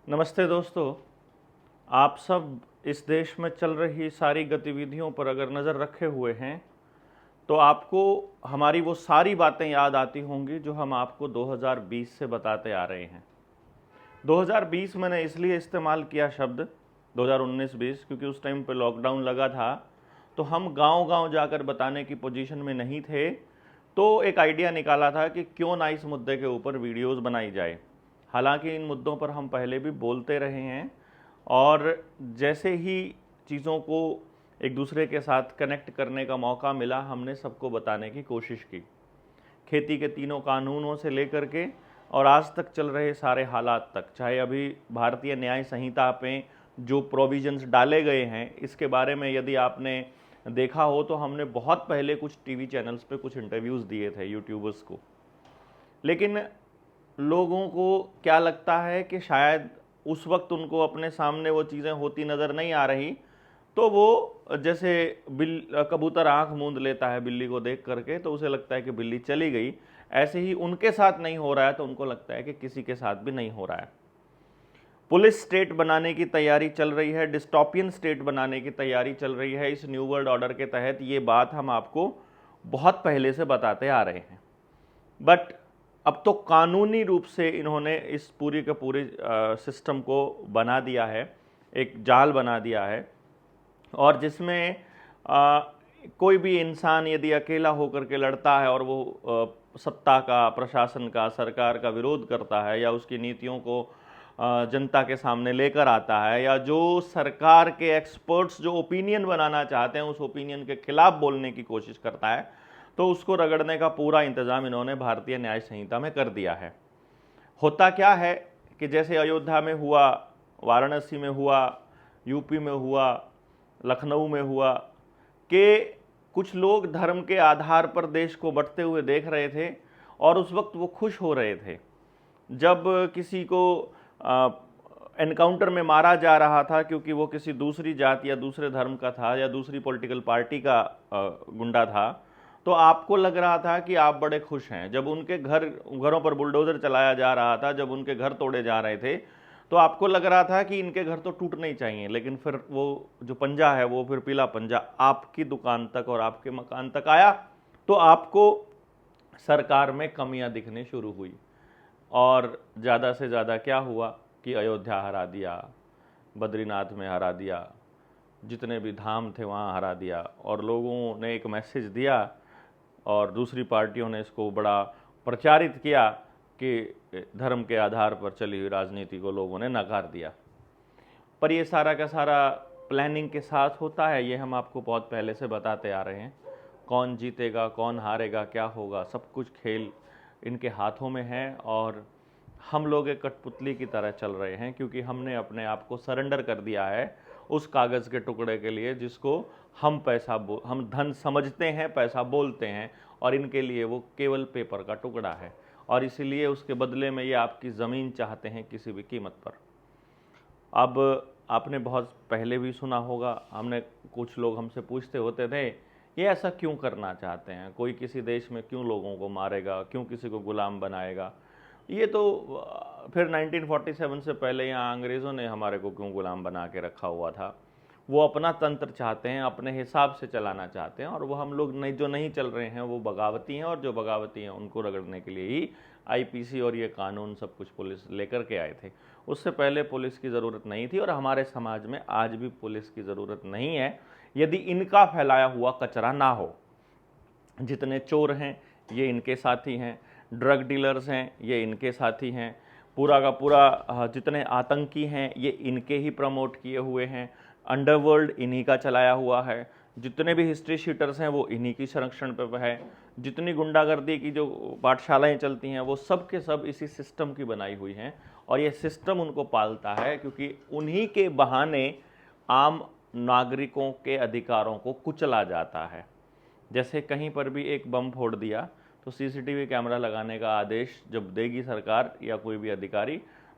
नमस्ते दोस्तों। आप सब इस देश में चल रही सारी गतिविधियों पर अगर नज़र रखे हुए हैं तो आपको हमारी वो सारी बातें याद आती होंगी जो हम आपको 2020 से बताते आ रहे हैं। 2020 मैंने इसलिए इस्तेमाल किया शब्द 2019-20 क्योंकि उस टाइम पे लॉकडाउन लगा था, तो हम गांव-गांव जाकर बताने की पोजीशन में नहीं थे। तो एक आइडिया निकाला था कि क्यों ना इस मुद्दे के ऊपर वीडियोस बनाई जाए। हालांकि इन मुद्दों पर हम पहले भी बोलते रहे हैं और जैसे ही चीज़ों को एक दूसरे के साथ कनेक्ट करने का मौका मिला, हमने सबको बताने की कोशिश की। खेती के तीनों कानूनों से लेकर के और आज तक चल रहे सारे हालात तक, चाहे अभी भारतीय न्याय संहिता पे जो प्रोविजंस डाले गए हैं, इसके बारे में यदि आपने देखा हो तो हमने बहुत पहले कुछ टीवी चैनल्स पे कुछ इंटरव्यूज़ दिए थे यूट्यूबर्स को। लेकिन लोगों को क्या लगता है कि शायद उस वक्त उनको अपने सामने वो चीज़ें होती नज़र नहीं आ रही, तो वो जैसे कबूतर आंख मूंद लेता है बिल्ली को देख करके, तो उसे लगता है कि बिल्ली चली गई। ऐसे ही उनके साथ नहीं हो रहा है तो उनको लगता है कि किसी के साथ भी नहीं हो रहा है। पुलिस स्टेट बनाने की तैयारी चल रही है, डिस्टोपियन स्टेट बनाने की तैयारी चल रही है इस न्यू वर्ल्ड ऑर्डर के तहत। ये बात हम आपको बहुत पहले से बताते आ रहे हैं, बट अब तो कानूनी रूप से इन्होंने इस पूरी के पूरे सिस्टम को बना दिया है, एक जाल बना दिया है। और जिसमें कोई भी इंसान यदि अकेला होकर के लड़ता है और वो सत्ता का, प्रशासन का, सरकार का विरोध करता है या उसकी नीतियों को जनता के सामने लेकर आता है, या जो सरकार के एक्सपर्ट्स जो ओपिनियन बनाना चाहते हैं उस ओपिनियन के खिलाफ बोलने की कोशिश करता है, तो उसको रगड़ने का पूरा इंतजाम इन्होंने भारतीय न्याय संहिता में कर दिया है। होता क्या है कि जैसे अयोध्या में हुआ, वाराणसी में हुआ, यूपी में हुआ, लखनऊ में हुआ, कि कुछ लोग धर्म के आधार पर देश को बंटते हुए देख रहे थे और उस वक्त वो खुश हो रहे थे। जब किसी को एनकाउंटर में मारा जा रहा था क्योंकि वो किसी दूसरी जाति या दूसरे धर्म का था या दूसरी पॉलिटिकल पार्टी का गुंडा था, तो आपको लग रहा था कि आप बड़े खुश हैं। जब उनके घरों पर बुलडोजर चलाया जा रहा था, जब उनके घर तोड़े जा रहे थे, तो आपको लग रहा था कि इनके घर तो टूटने ही चाहिए। लेकिन फिर वो जो पंजा है, वो फिर पीला पंजा आपकी दुकान तक और आपके मकान तक आया, तो आपको सरकार में कमियां दिखने शुरू हुई। और ज़्यादा से ज़्यादा क्या हुआ कि अयोध्या हरा दिया, बद्रीनाथ में हरा दिया, जितने भी धाम थे वहाँ हरा दिया। और लोगों ने एक मैसेज दिया और दूसरी पार्टियों ने इसको बड़ा प्रचारित किया कि धर्म के आधार पर चली हुई राजनीति को लोगों ने नकार दिया। पर ये सारा का सारा प्लानिंग के साथ होता है, ये हम आपको बहुत पहले से बताते आ रहे हैं। कौन जीतेगा, कौन हारेगा, क्या होगा, सब कुछ खेल इनके हाथों में है और हम लोग एक कठपुतली की तरह चल रहे हैं, क्योंकि हमने अपने आप को सरेंडर कर दिया है उस कागज़ के टुकड़े के लिए जिसको हम धन समझते हैं, पैसा बोलते हैं, और इनके लिए वो केवल पेपर का टुकड़ा है। और इसीलिए उसके बदले में ये आपकी ज़मीन चाहते हैं किसी भी कीमत पर। अब आपने बहुत पहले भी सुना होगा, कुछ लोग हमसे पूछते होते थे ये ऐसा क्यों करना चाहते हैं, कोई किसी देश में क्यों लोगों को मारेगा, क्यों किसी को गुलाम बनाएगा। ये तो फिर 1947 से पहले यहाँ अंग्रेज़ों ने हमारे को क्यों गुलाम बना के रखा हुआ था। वो अपना तंत्र चाहते हैं, अपने हिसाब से चलाना चाहते हैं, और वो हम लोग नहीं, जो नहीं चल रहे हैं वो बगावती हैं, और जो बगावती हैं उनको रगड़ने के लिए ही आईपीसी और ये कानून सब कुछ पुलिस लेकर के आए थे। उससे पहले पुलिस की ज़रूरत नहीं थी, और हमारे समाज में आज भी पुलिस की ज़रूरत नहीं है यदि इनका फैलाया हुआ कचरा ना हो। जितने चोर हैं ये इनके साथी हैं, ड्रग डीलर्स हैं ये इनके साथी हैं, पूरा का पूरा जितने आतंकी हैं ये इनके ही प्रमोट किए हुए हैं, अंडरवर्ल्ड इन्हीं का चलाया हुआ है, जितने भी हिस्ट्री शीटर्स हैं वो इन्हीं की संरक्षण पे है, जितनी गुंडागर्दी की जो पाठशालाएं चलती हैं वो सब के सब इसी सिस्टम की बनाई हुई हैं। और ये सिस्टम उनको पालता है क्योंकि उन्हीं के बहाने आम नागरिकों के अधिकारों को कुचला जाता है। जैसे कहीं पर भी एक बम फोड़ दिया तो सीसीटीवी कैमरा लगाने का आदेश जब देगी सरकार या कोई भी अधिकारी,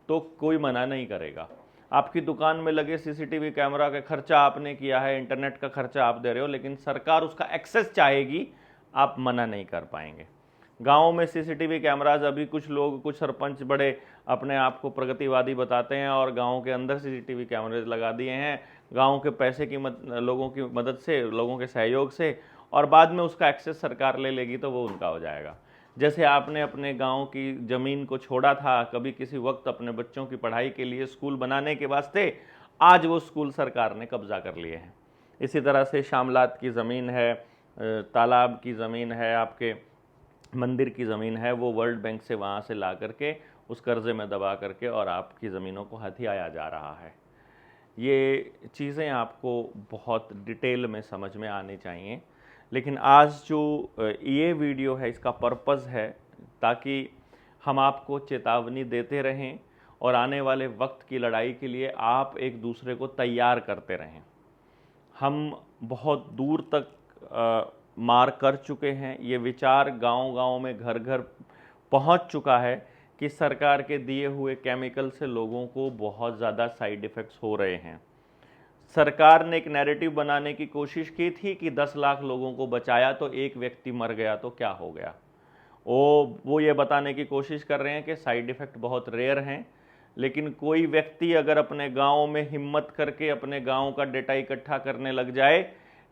तो कोई मना नहीं करेगा। आपकी दुकान में लगे सीसीटीवी कैमरा का खर्चा आपने किया है, इंटरनेट का खर्चा आप दे रहे हो, लेकिन सरकार उसका एक्सेस चाहेगी, आप मना नहीं कर पाएंगे। गाँव में सीसीटीवी कैमराज, अभी कुछ लोग, कुछ सरपंच बड़े अपने आप को प्रगतिवादी बताते हैं और गाँव के अंदर सीसीटीवी कैमरे लगा दिए हैं गाँव के पैसे की लोगों की मदद से, लोगों के सहयोग से, और बाद में उसका एक्सेस सरकार ले लेगी तो वो उनका हो जाएगा। जैसे आपने अपने गांव की ज़मीन को छोड़ा था कभी किसी वक्त अपने बच्चों की पढ़ाई के लिए, स्कूल बनाने के वास्ते, आज वो स्कूल सरकार ने कब्जा कर लिए हैं। इसी तरह से शामलात की ज़मीन है, तालाब की ज़मीन है, आपके मंदिर की ज़मीन है, वो वर्ल्ड बैंक से वहाँ से ला करके उस कर्ज़े में दबा करके और आपकी ज़मीनों को हथियाया जा रहा है। ये चीज़ें आपको बहुत डिटेल में समझ में आनी चाहिए। लेकिन आज जो ये वीडियो है, इसका पर्पज़ है ताकि हम आपको चेतावनी देते रहें और आने वाले वक्त की लड़ाई के लिए आप एक दूसरे को तैयार करते रहें। हम बहुत दूर तक मार कर चुके हैं, ये विचार गांव-गांव में, घर घर पहुंच चुका है कि सरकार के दिए हुए केमिकल से लोगों को बहुत ज़्यादा साइड इफ़ेक्ट्स हो रहे हैं। सरकार ने एक नैरेटिव बनाने की कोशिश की थी कि 10 लाख लोगों को बचाया तो एक व्यक्ति मर गया तो क्या हो गया। वो ये बताने की कोशिश कर रहे हैं कि साइड इफ़ेक्ट बहुत रेयर हैं, लेकिन कोई व्यक्ति अगर अपने गांव में हिम्मत करके अपने गांव का डेटा इकट्ठा करने लग जाए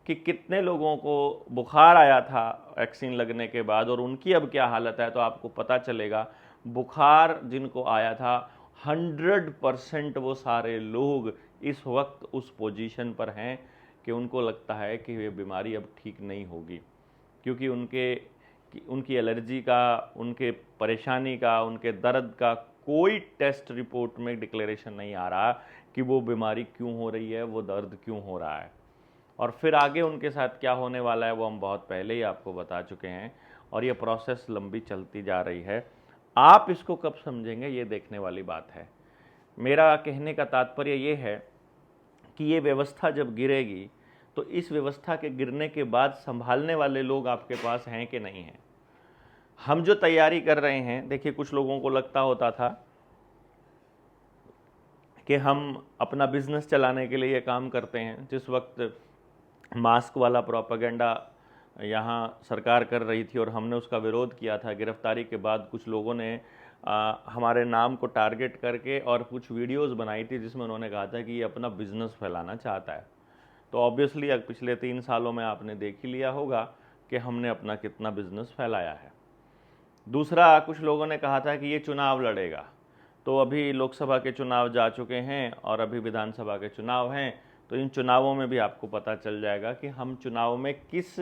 कि कितने लोगों को बुखार आया था वैक्सीन लगने के बाद और उनकी अब क्या हालत है, तो आपको पता चलेगा बुखार जिनको आया था 100% वो सारे लोग इस वक्त उस पोजीशन पर हैं कि उनको लगता है कि ये बीमारी अब ठीक नहीं होगी, क्योंकि उनकी एलर्जी का, उनके परेशानी का, उनके दर्द का कोई टेस्ट रिपोर्ट में डिक्लेरेशन नहीं आ रहा कि वो बीमारी क्यों हो रही है, वो दर्द क्यों हो रहा है। और फिर आगे उनके साथ क्या होने वाला है वो हम बहुत पहले ही आपको बता चुके हैं और ये प्रोसेस लंबी चलती जा रही है। आप इसको कब समझेंगे ये देखने वाली बात है। मेरा कहने का तात्पर्य ये है कि ये व्यवस्था जब गिरेगी तो इस व्यवस्था के गिरने के बाद संभालने वाले लोग आपके पास हैं कि नहीं हैं। हम जो तैयारी कर रहे हैं, देखिए कुछ लोगों को लगता होता था कि हम अपना बिजनेस चलाने के लिए ये काम करते हैं। जिस वक्त मास्क वाला प्रोपेगेंडा यहाँ सरकार कर रही थी और हमने उसका विरोध किया था, गिरफ्तारी के बाद कुछ लोगों ने हमारे नाम को टारगेट करके और कुछ वीडियोस बनाई थी जिसमें उन्होंने कहा था कि ये अपना बिजनेस फैलाना चाहता है। तो ऑब्वियसली पिछले 3 सालों में आपने देख ही लिया होगा कि हमने अपना कितना बिजनेस फैलाया है। दूसरा, कुछ लोगों ने कहा था कि ये चुनाव लड़ेगा। तो अभी लोकसभा के चुनाव जा चुके हैं और अभी विधानसभा के चुनाव हैं, तो इन चुनावों में भी आपको पता चल जाएगा कि हम चुनाव में किस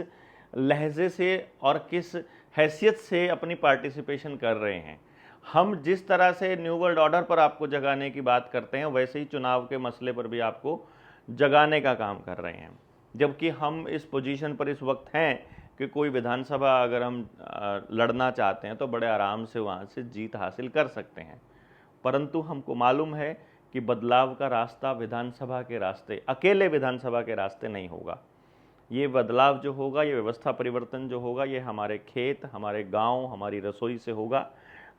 लहजे से और किस हैसियत से अपनी पार्टिसिपेशन कर रहे हैं। हम जिस तरह से न्यू वर्ल्ड ऑर्डर पर आपको जगाने की बात करते हैं, वैसे ही चुनाव के मसले पर भी आपको जगाने का काम कर रहे हैं। जबकि हम इस पोजीशन पर इस वक्त हैं कि कोई विधानसभा अगर हम लड़ना चाहते हैं तो बड़े आराम से वहाँ से जीत हासिल कर सकते हैं, परंतु हमको मालूम है कि बदलाव का रास्ता विधानसभा के रास्ते, अकेले विधानसभा के रास्ते नहीं होगा। ये बदलाव जो होगा, ये व्यवस्था परिवर्तन जो होगा, ये हमारे खेत, हमारे गांव, हमारी रसोई से होगा,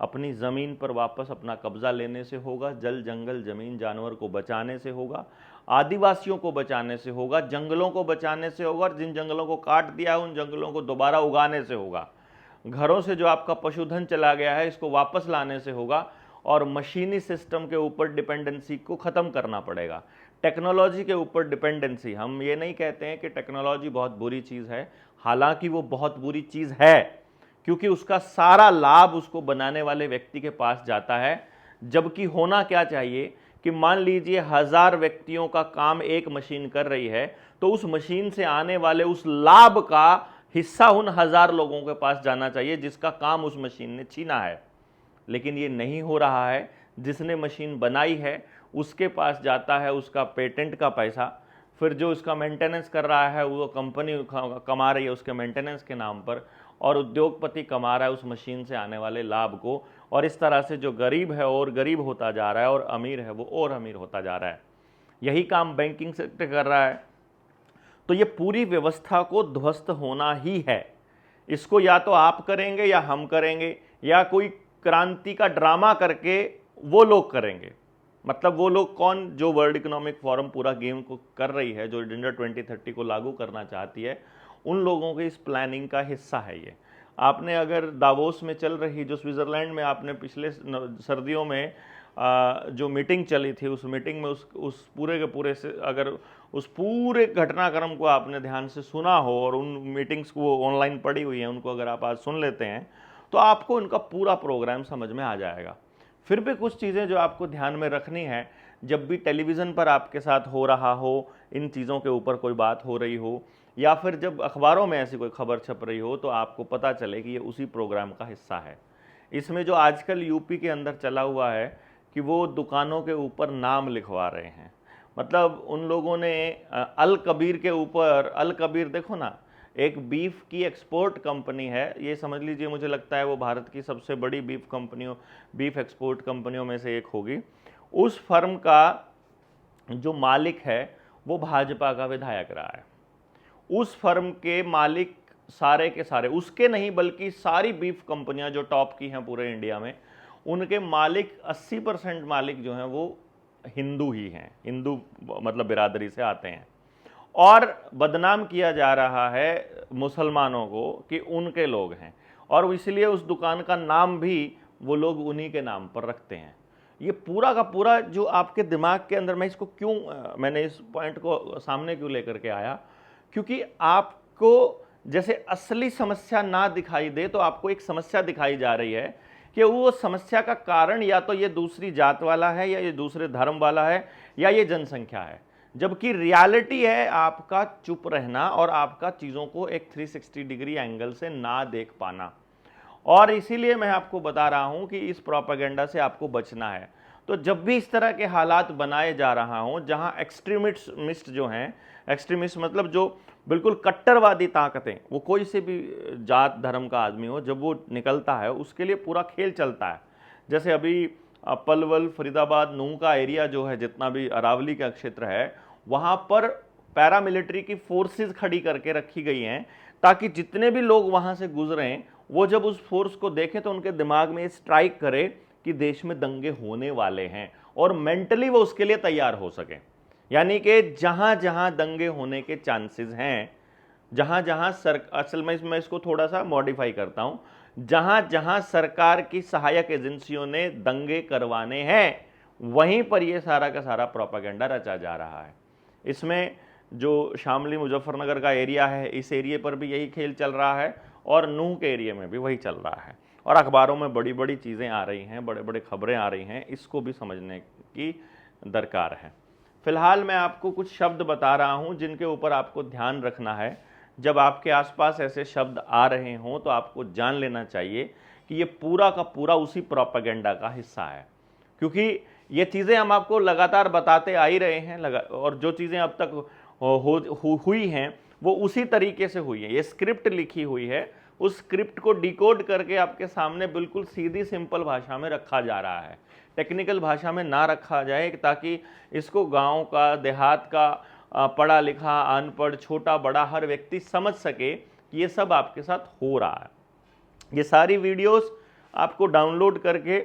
अपनी ज़मीन पर वापस अपना कब्ज़ा लेने से होगा, जल जंगल ज़मीन जानवर को बचाने से होगा, आदिवासियों को बचाने से होगा, जंगलों को बचाने से होगा, और जिन जंगलों को काट दिया है उन जंगलों को दोबारा उगाने से होगा। घरों से जो आपका पशुधन चला गया है इसको वापस लाने से होगा, और मशीनी सिस्टम के ऊपर डिपेंडेंसी को ख़त्म करना पड़ेगा। टेक्नोलॉजी के ऊपर डिपेंडेंसी, हम ये नहीं कहते हैं कि टेक्नोलॉजी बहुत बुरी चीज़ है, हालांकि वो बहुत बुरी चीज़ है क्योंकि उसका सारा लाभ उसको बनाने वाले व्यक्ति के पास जाता है। जबकि होना क्या चाहिए कि मान लीजिए 1000 व्यक्तियों का काम एक मशीन कर रही है, तो उस मशीन से आने वाले उस लाभ का हिस्सा उन 1000 लोगों के पास जाना चाहिए जिसका काम उस मशीन ने छीना है। लेकिन ये नहीं हो रहा है। जिसने मशीन बनाई है उसके पास जाता है उसका पेटेंट का पैसा, फिर जो उसका मेंटेनेंस कर रहा है वो कंपनी कमा रही है उसके मेंटेनेंस के नाम पर, और उद्योगपति कमा रहा है उस मशीन से आने वाले लाभ को। और इस तरह से जो गरीब है और गरीब होता जा रहा है और अमीर है वो और अमीर होता जा रहा है। यही काम बैंकिंग सेक्टर कर रहा है। तो ये पूरी व्यवस्था को ध्वस्त होना ही है। इसको या तो आप करेंगे या हम करेंगे, या कोई क्रांति का ड्रामा करके वो लोग करेंगे। मतलब वो लोग कौन? जो वर्ल्ड इकोनॉमिक फोरम पूरा गेम को कर रही है, जो एजेंडा 2030 को लागू करना चाहती है, उन लोगों के इस प्लानिंग का हिस्सा है ये। आपने अगर दावोस में चल रही, जो स्विट्ज़रलैंड में आपने पिछले सर्दियों में जो मीटिंग चली थी, उस मीटिंग में उस पूरे के पूरे से अगर उस पूरे घटनाक्रम को आपने ध्यान से सुना हो और उन मीटिंग्स को ऑनलाइन पड़ी हुई हैं, उनको अगर आप आज सुन लेते हैं तो आपको उनका पूरा प्रोग्राम समझ में आ जाएगा। फिर भी कुछ चीज़ें जो आपको ध्यान में रखनी है, जब भी टेलीविज़न पर आपके साथ हो रहा हो, इन चीज़ों के ऊपर कोई बात हो रही हो, या फिर जब अखबारों में ऐसी कोई खबर छप रही हो, तो आपको पता चले कि ये उसी प्रोग्राम का हिस्सा है। इसमें जो आजकल यूपी के अंदर चला हुआ है कि वो दुकानों के ऊपर नाम लिखवा रहे हैं, मतलब उन लोगों ने अल कबीर के ऊपर, अल कबीर देखो ना, एक बीफ की एक्सपोर्ट कंपनी है, ये समझ लीजिए, मुझे लगता है वो भारत की सबसे बड़ी बीफ एक्सपोर्ट कंपनियों में से एक होगी। उस फर्म का जो मालिक है वो भाजपा का विधायक रहा है। उस फर्म के मालिक सारे के सारे, उसके नहीं बल्कि सारी बीफ कंपनियां जो टॉप की हैं पूरे इंडिया में, उनके मालिक 80% मालिक जो हैं वो हिंदू ही हैं, हिंदू मतलब बिरादरी से आते हैं। और बदनाम किया जा रहा है मुसलमानों को कि उनके लोग हैं, और इसलिए उस दुकान का नाम भी वो लोग उन्हीं के नाम पर रखते हैं। ये पूरा का पूरा जो आपके दिमाग के अंदर, मैं इसको क्यों, मैंने इस पॉइंट को सामने क्यों लेकर के आया, क्योंकि आपको जैसे असली समस्या ना दिखाई दे तो आपको एक समस्या दिखाई जा रही है कि वो समस्या का कारण या तो ये दूसरी जात वाला है, या ये दूसरे धर्म वाला है, या ये जनसंख्या है, जबकि रियलिटी है आपका चुप रहना और आपका चीज़ों को एक 360 डिग्री एंगल से ना देख पाना। और इसीलिए मैं आपको बता रहा हूं कि इस प्रोपेगेंडा से आपको बचना है। तो जब भी इस तरह के हालात बनाए जा रहा हूं जहां एक्सट्रीमिस्ट जो हैं, एक्सट्रीमिस्ट मतलब जो बिल्कुल कट्टरवादी ताकतें, वो कोई से भी जात धर्म का आदमी हो, जब वो निकलता है उसके लिए पूरा खेल चलता है। जैसे अभी पलवल, फरीदाबाद, नूह का एरिया जो है, जितना भी अरावली का क्षेत्र है, वहां पर पैरामिलिट्री की फोर्सेस खड़ी करके रखी गई हैं, ताकि जितने भी लोग वहां से गुजरें वो जब उस फोर्स को देखें तो उनके दिमाग में स्ट्राइक करे कि देश में दंगे होने वाले हैं, और मेंटली वो उसके लिए तैयार हो सके। यानी कि जहां जहां दंगे होने के चांसेस हैं, जहां जहां असल में मैं इसको थोड़ा सा मॉडिफाई करता हूं, जहां जहां सरकार की सहायक एजेंसियों ने दंगे करवाने हैं, वहीं पर यह सारा का सारा प्रोपेगेंडा रचा जा रहा है। इसमें जो शामली मुजफ्फरनगर का एरिया है, इस एरिया पर भी यही खेल चल रहा है, और नूह के एरिया में भी वही चल रहा है, और अखबारों में बड़ी बड़ी चीज़ें आ रही हैं, बड़े बड़े खबरें आ रही हैं, इसको भी समझने की दरकार है। फिलहाल मैं आपको कुछ शब्द बता रहा हूं जिनके ऊपर आपको ध्यान रखना है। जब आपके आसपास ऐसे शब्द आ रहे हों तो आपको जान लेना चाहिए कि ये पूरा का पूरा उसी प्रोपेगेंडा का हिस्सा है, क्योंकि ये चीज़ें हम आपको लगातार बताते आ ही रहे हैं, और जो चीज़ें अब तक हुई हैं वो उसी तरीके से हुई है। ये स्क्रिप्ट लिखी हुई है, उस स्क्रिप्ट को डिकोड करके आपके सामने बिल्कुल सीधी सिंपल भाषा में रखा जा रहा है, टेक्निकल भाषा में ना रखा जाए, ताकि इसको गांव का, देहात का, पढ़ा लिखा, अनपढ़, छोटा बड़ा हर व्यक्ति समझ सके कि ये सब आपके साथ हो रहा है। ये सारी वीडियोस आपको डाउनलोड करके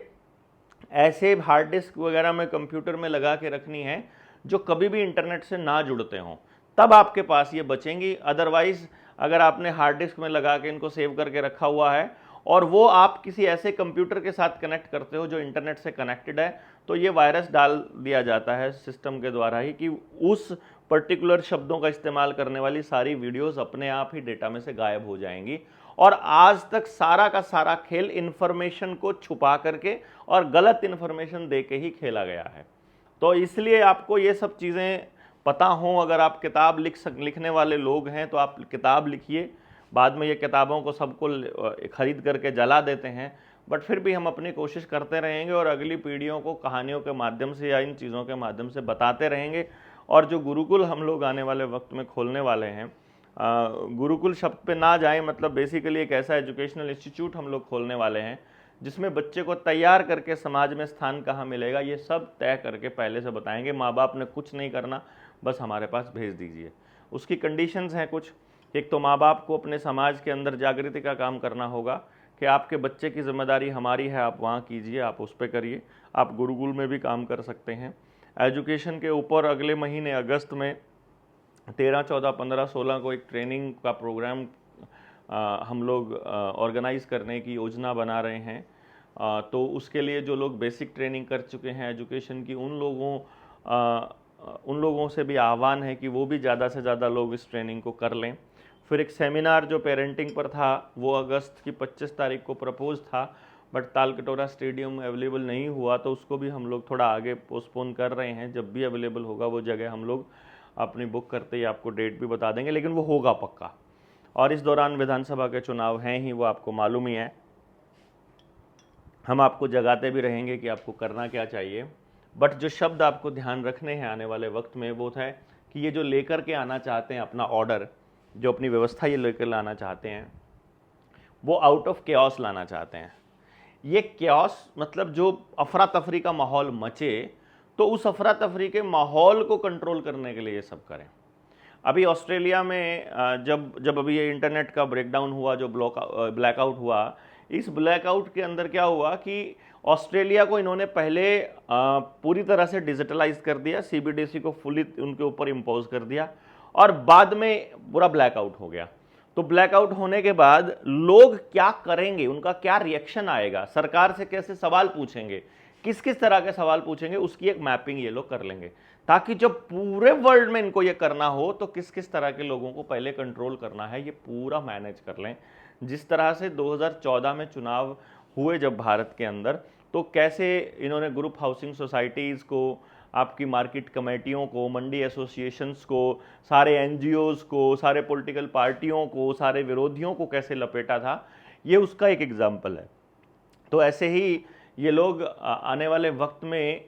ऐसे हार्ड डिस्क वगैरह में, कंप्यूटर में लगा के रखनी है जो कभी भी इंटरनेट से ना जुड़ते हों, तब आपके पास ये बचेंगी। अदरवाइज अगर आपने हार्ड डिस्क में लगा के इनको सेव करके रखा हुआ है और वो आप किसी ऐसे कंप्यूटर के साथ कनेक्ट करते हो जो इंटरनेट से कनेक्टेड है, तो ये वायरस डाल दिया जाता है सिस्टम के द्वारा ही कि उस पर्टिकुलर शब्दों का इस्तेमाल करने वाली सारी वीडियोस अपने आप ही डेटा में से गायब हो जाएंगी। और आज तक सारा का सारा खेल इन्फॉर्मेशन को छुपा करके और गलत इन्फॉर्मेशन दे के ही खेला गया है। तो इसलिए आपको ये सब चीज़ें पता हो। अगर आप किताब लिखने वाले लोग हैं तो आप किताब लिखिए। बाद में ये किताबों को सबको खरीद करके जला देते हैं, बट फिर भी हम अपनी कोशिश करते रहेंगे और अगली पीढ़ियों को कहानियों के माध्यम से या इन चीज़ों के माध्यम से बताते रहेंगे। और जो गुरुकुल हम लोग आने वाले वक्त में खोलने वाले हैं, गुरुकुल शब्द पे ना जाएं, मतलब बेसिकली एक ऐसा एजुकेशनल इंस्टीट्यूट हम लोग खोलने वाले हैं जिसमें बच्चे को तैयार करके समाज में स्थान कहाँ मिलेगा ये सब तय करके पहले से बताएंगे। माँ बाप ने कुछ नहीं करना, बस हमारे पास भेज दीजिए। उसकी कंडीशंस हैं कुछ। एक तो माँ बाप को अपने समाज के अंदर जागृति का काम करना होगा कि आपके बच्चे की जिम्मेदारी हमारी है, आप वहाँ कीजिए, आप उस पर करिए। आप गुरुकुल में भी काम कर सकते हैं। एजुकेशन के ऊपर अगले महीने अगस्त में 13, 14, 15, 16 को एक ट्रेनिंग का प्रोग्राम हम लोग ऑर्गेनाइज करने की योजना बना रहे हैं। तो उसके लिए जो लोग बेसिक ट्रेनिंग कर चुके हैं एजुकेशन की, उन लोगों से भी आह्वान है कि वो भी ज़्यादा से ज़्यादा लोग इस ट्रेनिंग को कर लें। फिर एक सेमिनार जो पेरेंटिंग पर था वो अगस्त की 25 तारीख को प्रपोज था, बट तालकटोरा स्टेडियम अवेलेबल नहीं हुआ, तो उसको भी हम लोग थोड़ा आगे पोस्टपोन कर रहे हैं। जब भी अवेलेबल होगा वो जगह हम लोग अपनी बुक करते ही आपको डेट भी बता देंगे, लेकिन वो होगा पक्का। और इस दौरान विधानसभा के चुनाव हैं ही, वो आपको मालूम ही है। हम आपको जगाते भी रहेंगे कि आपको करना क्या चाहिए। बट जो शब्द आपको ध्यान रखने हैं आने वाले वक्त में वो है कि ये जो लेकर के आना चाहते हैं अपना ऑर्डर, जो अपनी व्यवस्था ये लेकर लाना चाहते हैं, वो आउट ऑफ केओस लाना चाहते हैं। ये केओस मतलब जो अफरा तफरी का माहौल मचे, तो उस अफरा तफरी के माहौल को कंट्रोल करने के लिए ये सब करें। अभी ऑस्ट्रेलिया में जब अभी ये इंटरनेट का ब्रेकडाउन हुआ, जो ब्लैकआउट हुआ, इस ब्लैकआउट के अंदर क्या हुआ कि ऑस्ट्रेलिया को इन्होंने पहले पूरी तरह से डिजिटलाइज कर दिया, सीबीडीसी को फुली उनके ऊपर इम्पोज कर दिया, और बाद में पूरा ब्लैकआउट हो गया। तो ब्लैकआउट होने के बाद लोग क्या करेंगे, उनका क्या रिएक्शन आएगा, सरकार से कैसे सवाल पूछेंगे, किस किस तरह के सवाल पूछेंगे, उसकी एक मैपिंग ये लोग कर लेंगे, ताकि जब पूरे वर्ल्ड में इनको ये करना हो तो किस किस तरह के लोगों को पहले कंट्रोल करना है, ये पूरा मैनेज कर लें। जिस तरह से 2014 में चुनाव हुए जब भारत के अंदर, तो कैसे इन्होंने ग्रुप हाउसिंग सोसाइटीज़ को, आपकी मार्केट कमेटियों को, मंडी एसोसिएशंस को, सारे एनजीओज़ को, सारे पॉलिटिकल पार्टियों को, सारे विरोधियों को कैसे लपेटा था, ये उसका एक एग्जाम्पल है। तो ऐसे ही ये लोग आने वाले वक्त में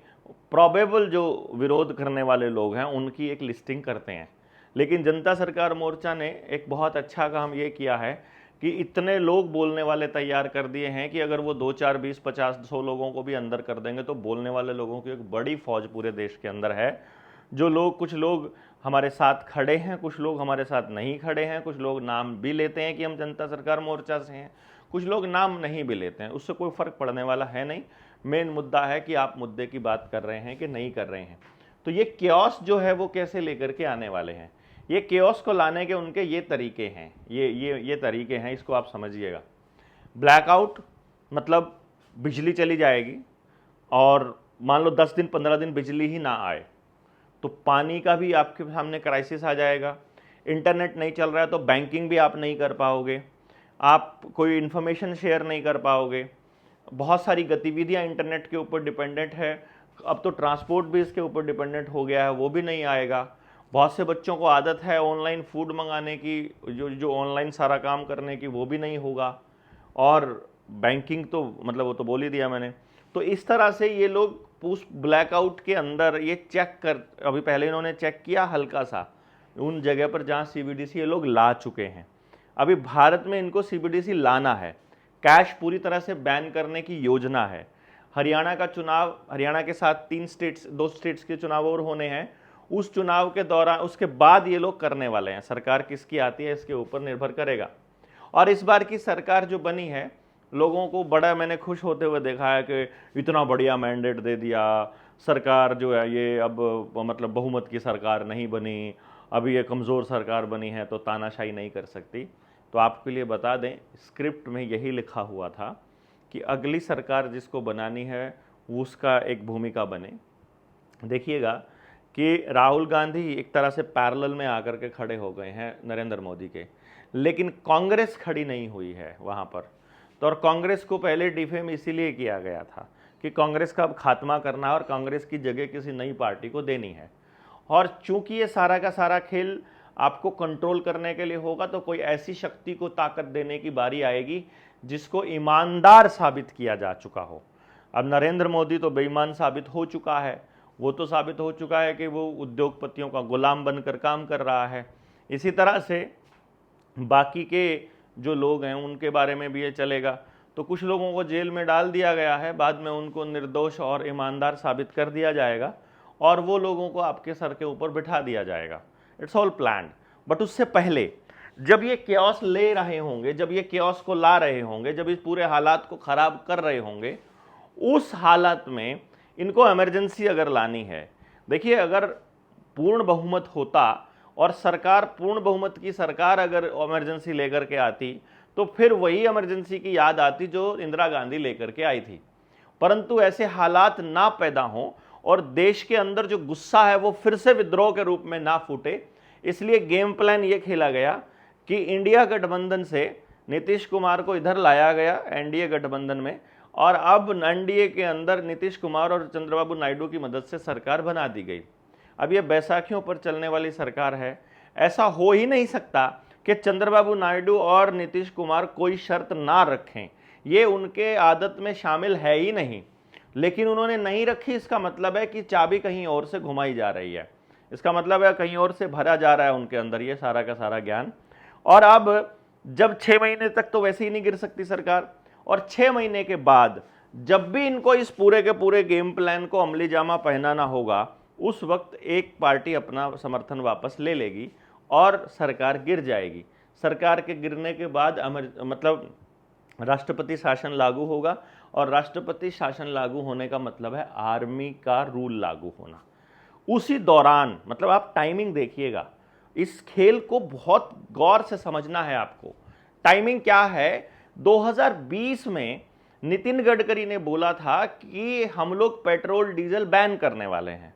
प्रोबेबल जो विरोध करने वाले लोग हैं उनकी एक लिस्टिंग करते हैं। लेकिन जनता सरकार मोर्चा ने एक बहुत अच्छा काम ये किया है कि इतने लोग बोलने वाले तैयार कर दिए हैं कि अगर वो 2, 4, 20, 50, 100 लोगों को भी अंदर कर देंगे तो बोलने वाले लोगों की एक बड़ी फौज पूरे देश के अंदर है। जो लोग, कुछ लोग हमारे साथ खड़े हैं, कुछ लोग हमारे साथ नहीं खड़े हैं, कुछ लोग नाम भी लेते हैं कि हम जनता सरकार मोर्चा से हैं, कुछ लोग नाम नहीं भी लेते हैं, उससे कोई फ़र्क पड़ने वाला है नहीं। मेन मुद्दा है कि आप मुद्दे की बात कर रहे हैं कि नहीं कर रहे हैं। तो ये केओस जो है वो कैसे लेकर के आने वाले हैं, ये केओस को लाने के उनके ये तरीके हैं, ये तरीके हैं, इसको आप समझिएगा। ब्लैकआउट मतलब बिजली चली जाएगी और मान लो 10 दिन 15 दिन बिजली ही ना आए तो पानी का भी आपके सामने क्राइसिस आ जाएगा। इंटरनेट नहीं चल रहा है तो बैंकिंग भी आप नहीं कर पाओगे, आप कोई इन्फॉर्मेशन शेयर नहीं कर पाओगे। बहुत सारी गतिविधियां इंटरनेट के ऊपर डिपेंडेंट है। अब तो ट्रांसपोर्ट भी इसके ऊपर डिपेंडेंट हो गया है, वो भी नहीं आएगा। बहुत से बच्चों को आदत है ऑनलाइन फूड मंगाने की, जो ऑनलाइन सारा काम करने की, वो भी नहीं होगा। और बैंकिंग तो मतलब वो तो बोल ही दिया मैंने। तो इस तरह से ये लोग उस ब्लैकआउट के अंदर ये चेक कर, अभी पहले इन्होंने चेक किया हल्का सा उन जगह पर जहाँ सीबीडीसी ये लोग ला चुके हैं। अभी भारत में इनको सीबीडीसी लाना है, कैश पूरी तरह से बैन करने की योजना है। हरियाणा का चुनाव, हरियाणा के साथ 2 स्टेट्स के चुनाव और होने हैं, उस चुनाव के दौरान, उसके बाद ये लोग करने वाले हैं। सरकार किसकी आती है इसके ऊपर निर्भर करेगा। और इस बार की सरकार जो बनी है, लोगों को बड़ा मैंने खुश होते हुए देखा है कि इतना बढ़िया मैंडेट दे दिया, सरकार जो है ये अब मतलब बहुमत की सरकार नहीं बनी, अभी ये कमज़ोर सरकार बनी है तो तानाशाही नहीं कर सकती। तो आपके लिए बता दें, स्क्रिप्ट में यही लिखा हुआ था कि अगली सरकार जिसको बनानी है उसका एक भूमिका बने। देखिएगा कि राहुल गांधी एक तरह से पैरेलल में आकर के खड़े हो गए हैं नरेंद्र मोदी के, लेकिन कांग्रेस खड़ी नहीं हुई है वहाँ पर। तो और कांग्रेस को पहले डिफेम इसीलिए किया गया था कि कांग्रेस का अब खात्मा करना है और कांग्रेस की जगह किसी नई पार्टी को देनी है। और चूंकि ये सारा का सारा खेल आपको कंट्रोल करने के लिए होगा, तो कोई ऐसी शक्ति को ताकत देने की बारी आएगी जिसको ईमानदार साबित किया जा चुका हो। अब नरेंद्र मोदी तो बेईमान साबित हो चुका है, वो तो साबित हो चुका है कि वो उद्योगपतियों का गुलाम बनकर काम कर रहा है। इसी तरह से बाकी के जो लोग हैं उनके बारे में भी ये चलेगा। तो कुछ लोगों को जेल में डाल दिया गया है, बाद में उनको निर्दोष और ईमानदार साबित कर दिया जाएगा और वो लोगों को आपके सर के ऊपर बिठा दिया जाएगा। It's all planned. बट उससे पहले जब ये केओस ले रहे होंगे, जब ये केओस को ला रहे होंगे, जब इस पूरे हालात को ख़राब कर रहे होंगे, उस हालत में इनको इमरजेंसी अगर लानी है, देखिए अगर पूर्ण बहुमत होता और सरकार पूर्ण बहुमत की सरकार अगर इमरजेंसी लेकर के आती तो फिर वही इमरजेंसी की याद आती जो इंदिरा गांधी लेकर के आई थी। परंतु ऐसे हालात ना पैदा हों और देश के अंदर जो गुस्सा है वो फिर से विद्रोह के रूप में ना फूटे, इसलिए गेम प्लान ये खेला गया कि इंडिया गठबंधन से नीतीश कुमार को इधर लाया गया एनडीए गठबंधन में, और अब एनडीए के अंदर नीतीश कुमार और चंद्रबाबू नायडू की मदद से सरकार बना दी गई। अब ये बैसाखियों पर चलने वाली सरकार है। ऐसा हो ही नहीं सकता कि चंद्रबाबू नायडू और नीतीश कुमार कोई शर्त ना रखें, ये उनके आदत में शामिल है ही नहीं। लेकिन उन्होंने नहीं रखी, इसका मतलब है कि चाबी कहीं और से घुमाई जा रही है, इसका मतलब है कहीं और से भरा जा रहा है उनके अंदर ये सारा का सारा ज्ञान। और अब जब 6 महीने तक तो वैसे ही नहीं गिर सकती सरकार, और 6 महीने के बाद जब भी इनको इस पूरे के पूरे गेम प्लान को अमली जामा पहनाना होगा, उस वक्त एक पार्टी अपना समर्थन वापस ले लेगी और सरकार गिर जाएगी। सरकार के गिरने के बाद मतलब राष्ट्रपति शासन लागू होगा, और राष्ट्रपति शासन लागू होने का मतलब है आर्मी का रूल लागू होना। उसी दौरान, मतलब आप टाइमिंग देखिएगा, इस खेल को बहुत गौर से समझना है आपको। टाइमिंग क्या है, 2020 में नितिन गडकरी ने बोला था कि हम लोग पेट्रोल डीजल बैन करने वाले हैं।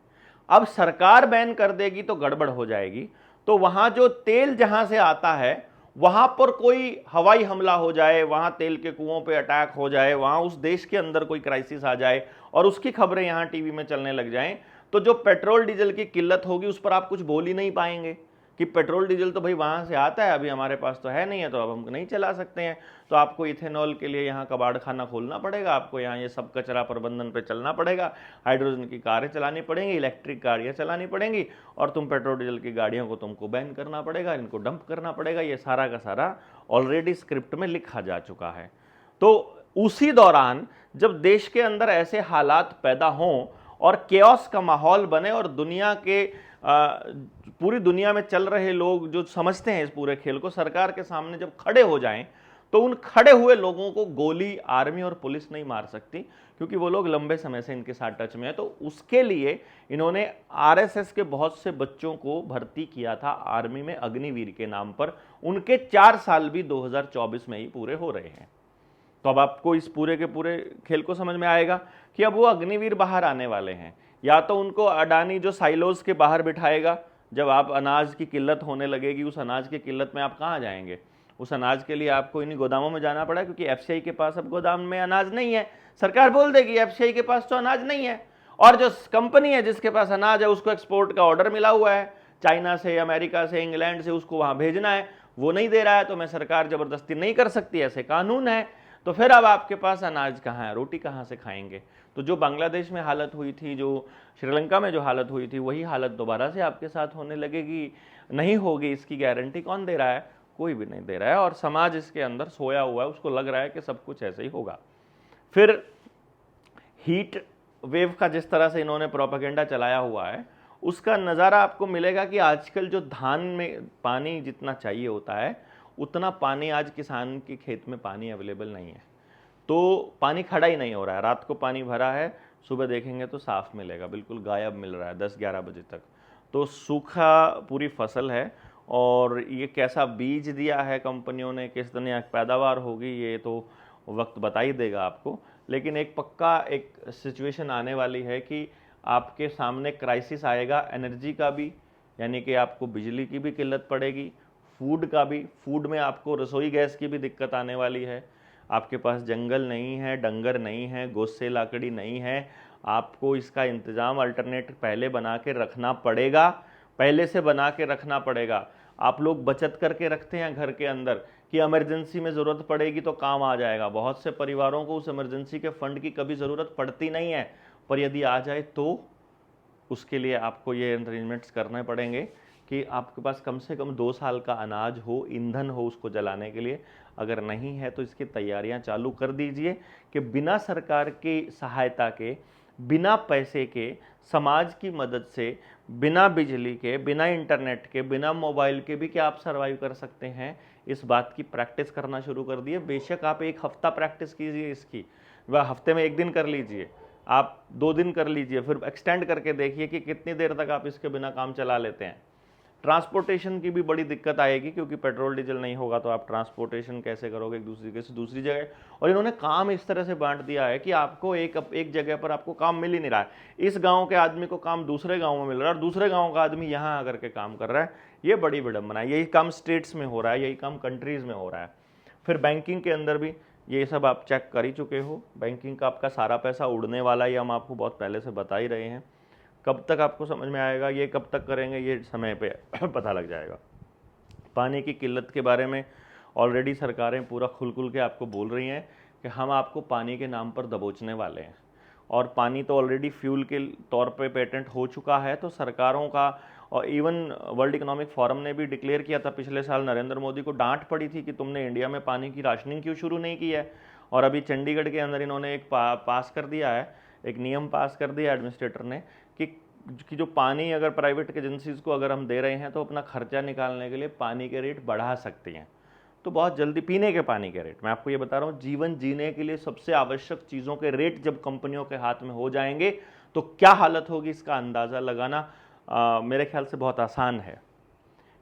अब सरकार बैन कर देगी तो गड़बड़ हो जाएगी, तो वहां जो तेल जहां से आता है वहां पर कोई हवाई हमला हो जाए, वहां तेल के कुओं पे अटैक हो जाए, वहां उस देश के अंदर कोई क्राइसिस आ जाए और उसकी खबरें यहां टीवी में चलने लग जाएं, तो जो पेट्रोल डीजल की किल्लत होगी उस पर आप कुछ बोल ही नहीं पाएंगे कि पेट्रोल डीजल तो भाई वहां से आता है, अभी हमारे पास तो है नहीं है, तो अब हम नहीं चला सकते हैं, तो आपको इथेनॉल के लिए यहाँ कबाड़ खाना खोलना पड़ेगा, आपको यहाँ ये सब कचरा प्रबंधन पे चलना पड़ेगा, हाइड्रोजन की कारें चलानी पड़ेंगी, इलेक्ट्रिक गाड़ियाँ चलानी पड़ेंगी, और तुम पेट्रोल डीजल की गाड़ियों को तुमको बैन करना पड़ेगा, इनको डंप करना पड़ेगा। ये सारा का सारा ऑलरेडी स्क्रिप्ट में लिखा जा चुका है। तो उसी दौरान जब देश के अंदर ऐसे हालात पैदा हों और केओस का माहौल बने और दुनिया के पूरी दुनिया में चल रहे लोग जो समझते हैं इस पूरे खेल को, सरकार के सामने जब खड़े हो जाएं, तो उन खड़े हुए लोगों को गोली आर्मी और पुलिस नहीं मार सकती, क्योंकि वो लोग लंबे समय से इनके साथ टच में है। तो उसके लिए इन्होंने आरएसएस के बहुत से बच्चों को भर्ती किया था आर्मी में अग्निवीर के नाम पर। उनके 4 साल भी 2024 में ही पूरे हो रहे हैं। तो अब आपको इस पूरे के पूरे खेल को समझ में आएगा कि अब वो अग्निवीर बाहर आने वाले हैं। या तो उनको अडानी जो साइलोज के बाहर बिठाएगा, जब आप अनाज की किल्लत होने लगेगी, उस अनाज की किल्लत में आप कहाँ जाएंगे? उस अनाज के लिए आपको इन्हीं गोदामों में जाना पड़ा, क्योंकि एफसीआई के पास अब गोदाम में अनाज नहीं है। सरकार बोल देगी एफसीआई के पास तो अनाज नहीं है, और जो कंपनी है जिसके पास अनाज है उसको एक्सपोर्ट का ऑर्डर मिला हुआ है चाइना से, अमेरिका से, इंग्लैंड से, उसको वहां भेजना है, वो नहीं दे रहा है, तो मैं सरकार जबरदस्ती नहीं कर सकती, ऐसे कानून है। तो फिर अब आपके पास अनाज कहाँ है, रोटी कहाँ से खाएंगे? तो जो बांग्लादेश में हालत हुई थी, जो श्रीलंका में जो हालत हुई थी, वही हालत दोबारा से आपके साथ होने लगेगी, नहीं होगी, इसकी गारंटी कौन दे रहा है? कोई भी नहीं दे रहा है। और समाज इसके अंदर सोया हुआ है, उसको लग रहा है कि सब कुछ ऐसे ही होगा। फिर हीट वेव का जिस तरह से इन्होंने प्रोपेगेंडा चलाया हुआ है, उसका नज़ारा आपको मिलेगा कि आजकल जो धान में पानी जितना चाहिए होता है, उतना पानी आज किसान के खेत में पानी अवेलेबल नहीं है। तो पानी खड़ा ही नहीं हो रहा है। रात को पानी भरा है, सुबह देखेंगे तो साफ मिलेगा, बिल्कुल गायब मिल रहा है 10-11 बजे तक। तो सूखा पूरी फसल है, और ये कैसा बीज दिया है कंपनियों ने, किस तरह पैदावार होगी, ये तो वक्त बता ही देगा आपको। लेकिन एक पक्का एक सिचुएशन आने वाली है कि आपके सामने क्राइसिस आएगा, एनर्जी का भी, यानी कि आपको बिजली की भी किल्लत पड़ेगी, फूड का भी, फूड में आपको रसोई गैस की भी दिक्कत आने वाली है। आपके पास जंगल नहीं है, डंगर नहीं है, गोश्त लाकड़ी नहीं है, आपको इसका इंतज़ाम अल्टरनेट पहले बना के रखना पड़ेगा, पहले से बना के रखना पड़ेगा। आप लोग बचत करके रखते हैं घर के अंदर कि इमरजेंसी में ज़रूरत पड़ेगी तो काम आ जाएगा। बहुत से परिवारों को उस इमरजेंसी के फंड की कभी ज़रूरत पड़ती नहीं है, पर यदि आ जाए तो उसके लिए आपको ये अरेंजमेंट्स करने पड़ेंगे कि आपके पास कम से कम 2 साल का अनाज हो, ईंधन हो उसको जलाने के लिए। अगर नहीं है तो इसकी तैयारियां चालू कर दीजिए कि बिना सरकार की सहायता के, बिना पैसे के, समाज की मदद से, बिना बिजली के, बिना इंटरनेट के, बिना मोबाइल के भी क्या आप सर्वाइव कर सकते हैं, इस बात की प्रैक्टिस करना शुरू कर दिए। बेशक आप 1 हफ्ता प्रैक्टिस कीजिए इसकी, वह हफ्ते में 1 दिन कर लीजिए, आप 2 दिन कर लीजिए, फिर एक्सटेंड करके देखिए कि कितनी देर तक आप इसके बिना काम चला लेते हैं। ट्रांसपोर्टेशन की भी बड़ी दिक्कत आएगी, क्योंकि पेट्रोल डीजल नहीं होगा तो आप ट्रांसपोर्टेशन कैसे करोगे एक दूसरी जगह से दूसरी जगह। और इन्होंने काम इस तरह से बांट दिया है कि आपको एक जगह पर आपको काम मिल ही नहीं रहा है। इस गांव के आदमी को काम दूसरे गांव में मिल रहा है और दूसरे गांव का आदमी यहाँ आकर के काम कर रहा है। ये बड़ी विडंबना है। यही काम स्टेट्स में हो रहा है, यही काम कंट्रीज में हो रहा है। फिर बैंकिंग के अंदर भी ये सब आप चेक कर ही चुके हो। बैंकिंग का आपका सारा पैसा उड़ने वाला, ये हम आपको बहुत पहले से बता ही रहे हैं। कब तक आपको समझ में आएगा, ये कब तक करेंगे, ये समय पे पता लग जाएगा। पानी की किल्लत के बारे में ऑलरेडी सरकारें पूरा खुल के आपको बोल रही हैं कि हम आपको पानी के नाम पर दबोचने वाले हैं। और पानी तो ऑलरेडी फ्यूल के तौर पे पेटेंट हो चुका है। तो सरकारों का, और इवन वर्ल्ड इकोनॉमिक फोरम ने भी डिक्लेयर किया था पिछले साल, नरेंद्र मोदी को डांट पड़ी थी कि तुमने इंडिया में पानी की राशनिंग क्यों शुरू नहीं की है। और अभी चंडीगढ़ के अंदर इन्होंने एक पास कर दिया है, एक नियम पास कर दिया एडमिनिस्ट्रेटर ने कि जो पानी अगर प्राइवेट एजेंसीज को अगर हम दे रहे हैं तो अपना खर्चा निकालने के लिए पानी के रेट बढ़ा सकती हैं। तो बहुत जल्दी पीने के पानी के रेट, मैं आपको ये बता रहा हूँ, जीवन जीने के लिए सबसे आवश्यक चीज़ों के रेट जब कंपनियों के हाथ में हो जाएंगे तो क्या हालत होगी, इसका अंदाज़ा लगाना मेरे ख्याल से बहुत आसान है।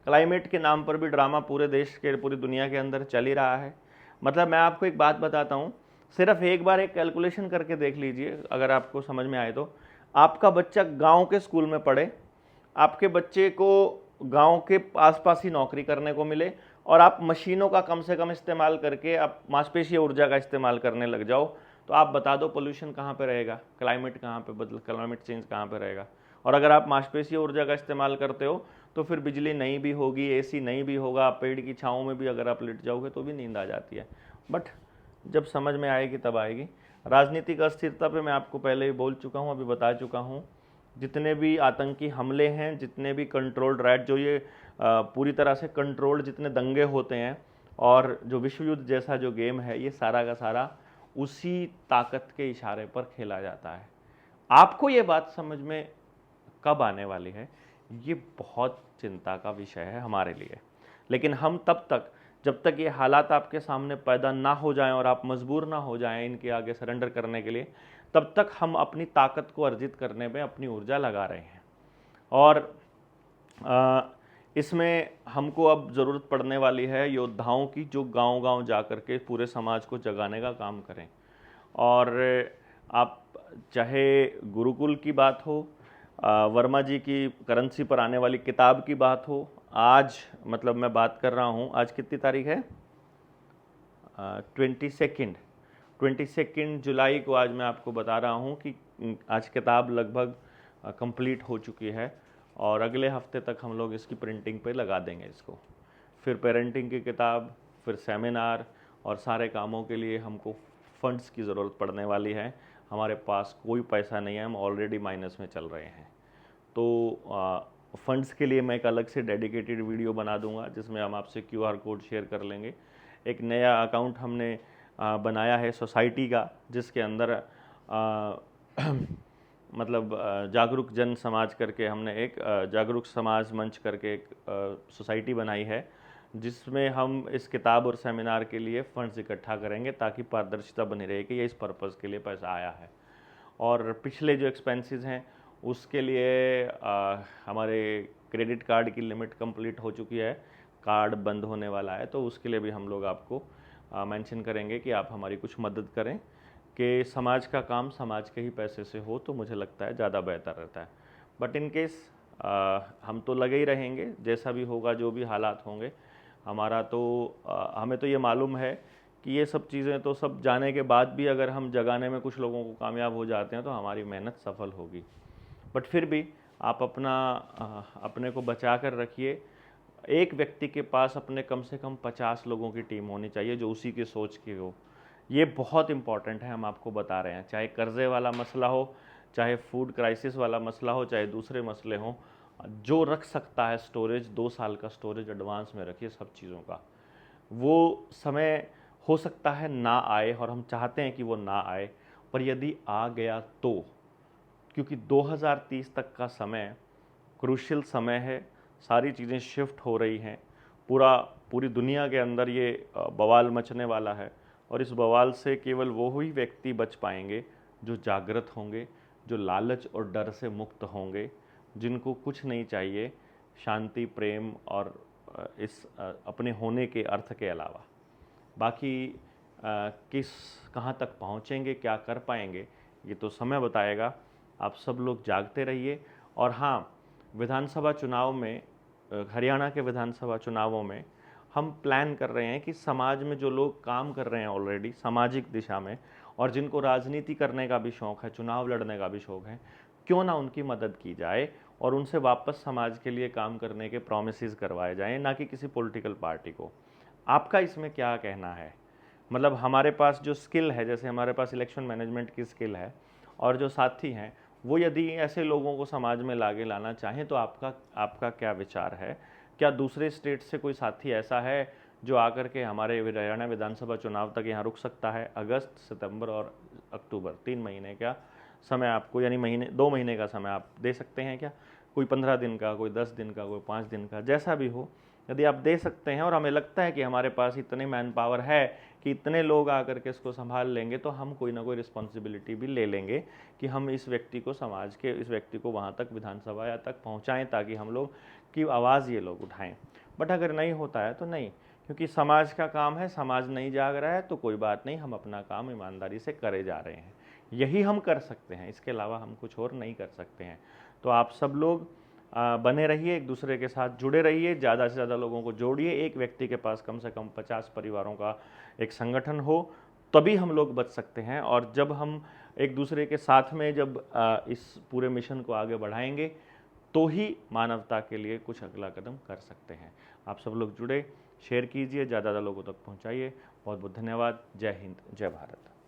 क्लाइमेट के नाम पर भी ड्रामा पूरे देश के, पूरी दुनिया के अंदर चल ही रहा है। मतलब मैं आपको एक बात बताता हूँ, सिर्फ एक बार एक कैलकुलेशन करके देख लीजिए, अगर आपको समझ में आए तो। आपका बच्चा गांव के स्कूल में पढ़े, आपके बच्चे को गांव के आसपास ही नौकरी करने को मिले, और आप मशीनों का कम से कम इस्तेमाल करके आप मांसपेशीय ऊर्जा का इस्तेमाल करने लग जाओ, तो आप बता दो पोल्यूशन कहाँ पे रहेगा, क्लाइमेट कहाँ पे क्लाइमेट चेंज कहाँ पे रहेगा। और अगर आप मांसपेशीय ऊर्जा का इस्तेमाल करते हो तो फिर बिजली नहीं भी होगी, एसी नहीं भी होगा, पेड़ की छाँव में भी अगर आप लेट जाओगे तो भी नींद आ जाती है। बट जब समझ में आएगी तब आएगी। राजनीतिक अस्थिरता पे मैं आपको पहले ही बोल चुका हूँ, अभी बता चुका हूँ। जितने भी आतंकी हमले हैं, जितने भी कंट्रोल्ड राइट, जो ये पूरी तरह से कंट्रोल्ड जितने दंगे होते हैं, और जो विश्व युद्ध जैसा जो गेम है, ये सारा का सारा उसी ताकत के इशारे पर खेला जाता है। आपको ये बात समझ में कब आने वाली है, ये बहुत चिंता का विषय है हमारे लिए। लेकिन हम तब तक, जब तक ये हालात आपके सामने पैदा ना हो जाएं और आप मजबूर ना हो जाएं इनके आगे सरेंडर करने के लिए, तब तक हम अपनी ताकत को अर्जित करने में अपनी ऊर्जा लगा रहे हैं। और इसमें हमको अब ज़रूरत पड़ने वाली है योद्धाओं की, जो गांव-गांव जा कर के पूरे समाज को जगाने का काम करें। और आप चाहे गुरुकुल की बात हो, वर्मा जी की करेंसी पर आने वाली किताब की बात हो, आज मतलब मैं बात कर रहा हूँ, आज कितनी तारीख है, 22 जुलाई को आज मैं आपको बता रहा हूँ कि आज किताब लगभग कंप्लीट हो चुकी है, और अगले हफ्ते तक हम लोग इसकी प्रिंटिंग पे लगा देंगे इसको। फिर पेरेंटिंग की किताब, फिर सेमिनार, और सारे कामों के लिए हमको फंड्स की ज़रूरत पड़ने वाली है। हमारे पास कोई पैसा नहीं है, हम ऑलरेडी माइनस में चल रहे हैं। तो फंड्स के लिए मैं एक अलग से डेडिकेटेड वीडियो बना दूंगा, जिसमें हम आपसे QR कोड शेयर कर लेंगे। एक नया अकाउंट हमने बनाया है सोसाइटी का, जिसके अंदर मतलब जागरूक जन समाज करके हमने एक जागरूक समाज मंच करके एक सोसाइटी बनाई है, जिसमें हम इस किताब और सेमिनार के लिए फंड्स इकट्ठा करेंगे, ताकि पारदर्शिता बनी रहे कि ये इस पर्पज़ के लिए पैसा आया है। और पिछले जो एक्सपेंसेस हैं उसके लिए हमारे क्रेडिट कार्ड की लिमिट कंप्लीट हो चुकी है, कार्ड बंद होने वाला है, तो उसके लिए भी हम लोग आपको मेंशन करेंगे कि आप हमारी कुछ मदद करें, कि समाज का काम समाज के ही पैसे से हो, तो मुझे लगता है ज़्यादा बेहतर रहता है। बट इन केस हम तो लगे ही रहेंगे, जैसा भी होगा, जो भी हालात होंगे हमारा, तो हमें तो ये मालूम है कि ये सब चीज़ें तो सब जाने के बाद भी अगर हम जगाने में कुछ लोगों को कामयाब हो जाते हैं तो हमारी मेहनत सफल होगी। बट फिर भी आप अपने को बचा कर रखिए। एक व्यक्ति के पास अपने कम से कम 50 लोगों की टीम होनी चाहिए जो उसी की सोच की हो। ये बहुत इंपॉर्टेंट है, हम आपको बता रहे हैं। चाहे कर्जे वाला मसला हो, चाहे फूड क्राइसिस वाला मसला हो, चाहे दूसरे मसले हों, जो रख सकता है स्टोरेज, 2 साल का स्टोरेज एडवांस में रखिए सब चीज़ों का। वो समय हो सकता है ना आए, और हम चाहते हैं कि वो ना आए, पर यदि आ गया तो, क्योंकि 2030 तक का समय क्रूशियल समय है, सारी चीज़ें शिफ्ट हो रही हैं, पूरी दुनिया के अंदर ये बवाल मचने वाला है। और इस बवाल से केवल वो ही व्यक्ति बच पाएंगे जो जागृत होंगे, जो लालच और डर से मुक्त होंगे, जिनको कुछ नहीं चाहिए, शांति, प्रेम और इस अपने होने के अर्थ के अलावा। बाकी किस कहाँ तक पहुँचेंगे, क्या कर पाएंगे, ये तो समय बताएगा। आप सब लोग जागते रहिए। और हाँ, विधानसभा चुनाव में, हरियाणा के विधानसभा चुनावों में हम प्लान कर रहे हैं कि समाज में जो लोग काम कर रहे हैं ऑलरेडी सामाजिक दिशा में, और जिनको राजनीति करने का भी शौक़ है, चुनाव लड़ने का भी शौक़ है, क्यों ना उनकी मदद की जाए और उनसे वापस समाज के लिए काम करने के प्रॉमिसेस करवाए जाएं, ना कि किसी पॉलिटिकल पार्टी को। आपका इसमें क्या कहना है? मतलब हमारे पास जो स्किल है, जैसे हमारे पास इलेक्शन मैनेजमेंट की स्किल है, और जो साथी हैं वो यदि ऐसे लोगों को समाज में लागे लाना चाहें तो आपका क्या विचार है? क्या दूसरे स्टेट से कोई साथी ऐसा है जो आकर के हमारे हरियाणा विधानसभा चुनाव तक यहाँ रुक सकता है? अगस्त, सितंबर और अक्टूबर 3 महीने का समय आपको, यानी 2 महीने का समय आप दे सकते हैं क्या? कोई 15 दिन का, कोई 10 दिन का, कोई 5 दिन का, जैसा भी हो, यदि आप दे सकते हैं और हमें लगता है कि हमारे पास इतने मैन पावर है कि इतने लोग आकर के इसको संभाल लेंगे, तो हम कोई ना कोई रिस्पॉन्सिबिलिटी भी ले लेंगे कि हम इस व्यक्ति को, समाज के इस व्यक्ति को वहाँ तक, विधानसभा या तक पहुँचाएँ, ताकि हम लोग की आवाज़ ये लोग उठाएँ। बट अगर नहीं होता है तो नहीं, क्योंकि समाज का काम है, समाज नहीं जाग रहा है तो कोई बात नहीं, हम अपना काम ईमानदारी से करे जा रहे हैं, यही हम कर सकते हैं, इसके अलावा हम कुछ और नहीं कर सकते हैं। तो आप सब लोग बने रहिए, एक दूसरे के साथ जुड़े रहिए, ज़्यादा से ज़्यादा लोगों को जोड़िए। एक व्यक्ति के पास कम से कम 50 परिवारों का एक संगठन हो, तभी हम लोग बच सकते हैं। और जब हम एक दूसरे के साथ में जब इस पूरे मिशन को आगे बढ़ाएंगे, तो ही मानवता के लिए कुछ अगला कदम कर सकते हैं। आप सब लोग जुड़े, शेयर कीजिए, ज़्यादा लोगों तक पहुँचाइए। बहुत बहुत धन्यवाद। जय हिंद, जय भारत।